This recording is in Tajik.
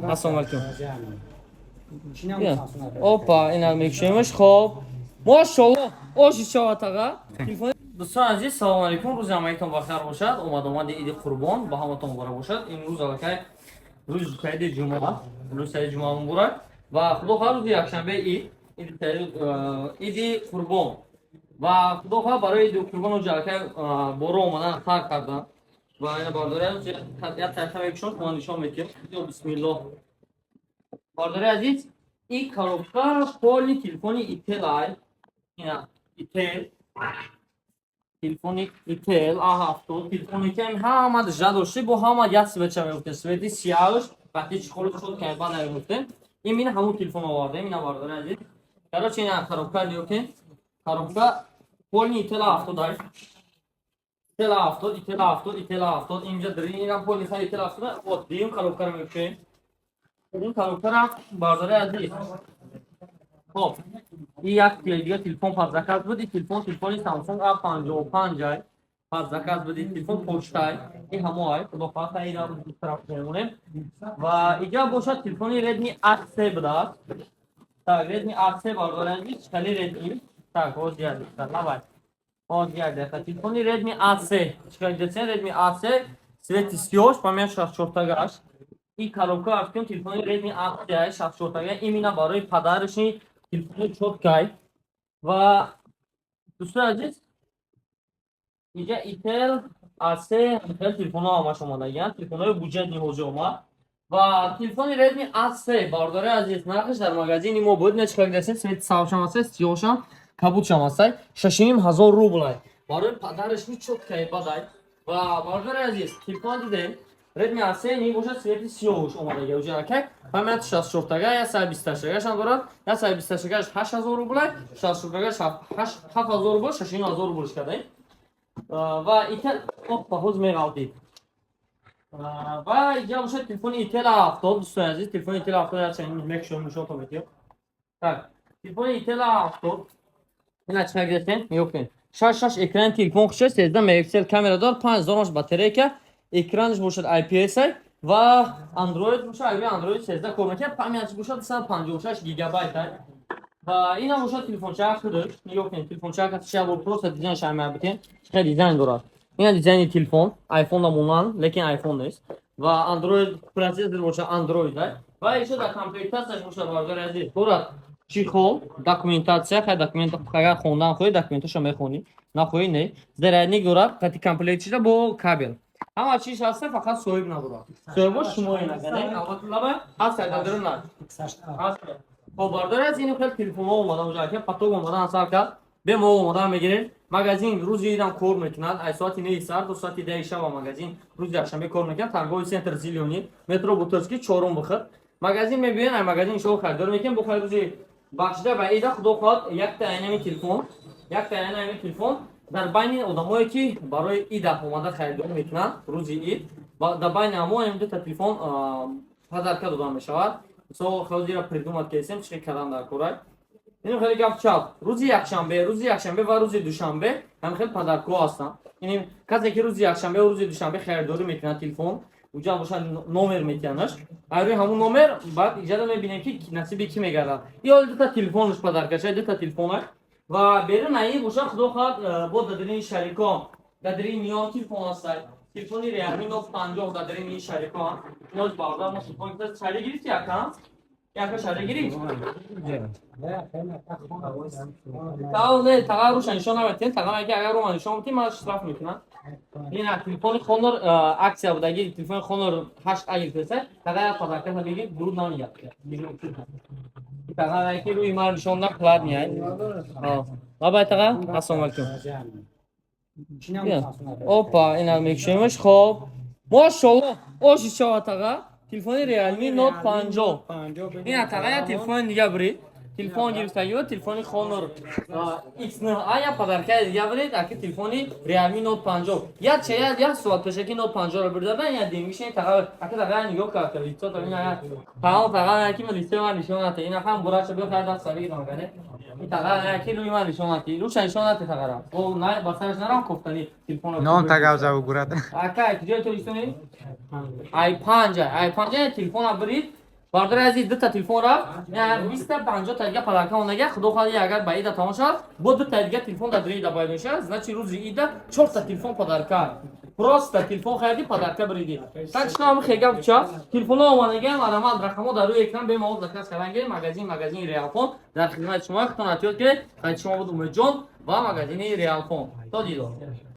Assalomu alaykum. Опа, ина мекшемиш. Xo'p. Mashallah. Osh shovat ağa. Telefon. Do'stlar aziz, assalomu alaykum. Ro'z hammayiton baxtiyar boshad. Omad Eid Qurbon va hammaton muborak boshad. Imroz alakay ro'z qaydi juma. Ro'z saydi juma muborak va xudo xohlasa ro'zi yakshanbe Eid Qurbon. Va xudo xohlasa barои Eid Qurbon ro'z alakay boro omadan xar qardan. Va yana bardoriyam ya tarixam ekshon xon nishon metim. Bismillah. Bardori aziz, این коробка کلی تلفنی ایتل ای اینا ایتل تلفنی ایتل آهافتو تلفنی که همه داشته داشته با همه یاد سویچ می‌افته سویچی سیاهش وقتی چخوره شد که بعد نمی‌افته این مین همون تلفن آورده مینا برداره عزیز کرا چه اینا коробка دیو که коробка کلی ایتل آهافتو داره ایتل آهافتو اینجا داری اینا کلی خیلی ایتل آهافتو و دیون коробка رو می‌کنیم این коробка را برداره عزیز خب این یک دیگه تلفن پس زکات بدید تلفنی سامسونگ A55 ای پس زکات بدید تلفن پشتای این همه ای خدا خواهد این را دو طرف کنیم و اینجا باشد تلفنی ردمی 8C بداد так ردمی 8C بردارید خیلی ردمی так вот я давай вот я تلفنی ردمی 8C چیکار دستن ردمی 8C свет сиёш память шахчортагаш این коробка актион телефони Redmi 8 шахчортага именно барои падарашни телефони чоткай ва дӯстони азиз инҷа Intel AC ҳамхел телефонҳо ҳамаш омадагиянд телефонҳои буҷетни ҳозир омад ва телефони Redmi 8 бардори азиз нархаш дар магазини мо буд не чиқар гирасен свети савшам астай сиёшам кабудшам астай 6000 рублай барои падарашни чоткай бадай ва бардори азиз телефон дидем Redmi 8 не бошад свети сиёҳуш омадаги уҷаракай памяти 64 я 128 шан дорад я 128 8000 рублай 64 7000 рублай 6000 рублай кадай ва Intel опа ҳоз меғалтид ва инҷа бошад телефони Intel 70 дӯстони азиз телефони Intel 70 я чанин мекшон нишон метиё так телефони Intel 70 ина чиқар гирифтем меёбтем 6 экрани телефон хушад 13 мегапиксел камера дор 5000 мАч батарейка экранш бошад IPS ва Android бошад Android 13 кор мекунад памятиш бошад 256 гигабайт ва ина бошад телефончаи худаш нигоҳ кунед телефончаи катиша бо просто дизайнш меабитем хеле дизайн дорад ина дизайни телефон iPhone да монанд лекин iPhone нест ва Android процессор бошад Android ва ишо дар комплектасияш бошад бардори азиз дорад чихол документация хай документа агар хондан хоҳӣ документашо мехонӣ нахоҳӣ не зарядник дорад қати комплектида бо кабел ҳама чиз ҳаста фақат соҳиб надорад соҳибош шумои нагане албатта ҳаст айдадиру на хоб бардори аз ин хел телефонҳо омада уҷака паток омадан асар кард бе мо омадан мегирем магазин рӯзи идам кор мекунад ай соати 9 сар до соати 10 шаба магазин рӯзи якшанбе кор мекунад торговый центр Зелёний метро Бутырский 4 биход магазин мебинед ай магазин шумо харидор мекунем бо хай рӯзи бахшида ба ида худо хоҳад якта айнами телефон дар байни одамое ки барои ида омада харидор мекунанд рӯзи ид дар байни ҳамо ин дута телефон падарка дода мешавад мисол хозира придумат кесем чӣ кардан дар корай ин хеле гап чап рӯзи якшанбе ва рӯзи душанбе ҳам хел падарко ҳастанд ин касе ки рӯзи якшанбе ва рӯзи душанбе харидорӣ мекунад телефон уҷа бошад номер метиянаш айрӯи ҳамун номер баъд иҷада мебинем ки насиби кӣ мегардад ё дута телефонаш падаркаша дута телефона ва берун аи бошад худо хоҳад бо дадрини шарикон дадрини миён телефон ҳастай телефони Realme Note 50 дадрини шарикон ноз бардар мо телефон шари гирифти яка шари гирифт тау не тага руша нишон наметен тага яки агар рума нишон метем ман штраф мекунам ин телефони Honor аксия будаги телефони Honor 8a гирифтаса тага я падарка бигир дуруд намегирад тага яки рӯи ман нишонда қилад меяд лабай тага ассалому алайкум опа ина мекшемиш хоб машалло оши шавад тага телефони Realme Note 50 ина тага я телефони дига биред телефон гирифтаги телефони Honor X9a я падаркаи дига биред аки телефони Realme Note 50 я чая я соат пешаки Note 50 ро бирдадан я демишен тага аки тага нигоҳ кард лицо то ина я тага яки лицо ва нишонате ина ҳам бурача бехайда сари намагане тага яки рӯи ман нишонати рӯша нишонати тагара о на басараш нарам кофтани телефон нон тагавза угурад ака ҷои то истони i5 телефона бирид بردار عزیز دو تا تلفن رفت 20 تا 50 تا دیگه پدرکا اونگه خدا خواهی اگر به ایده تمام شد با دو تا دیگه تلفن در ایده باید میشه значит روز ایده 4 تا تلفن پدرکا просто تلفن خریدی پدرکا بریدی так что هم خیلی بچا تلفن ها اومدگی علامت رقم در روی اکران به ما ذکر کردن مگزین ریالفون در خدمت شما خدمت که شما بود امید جان و مگزین ریالفون تا دیدار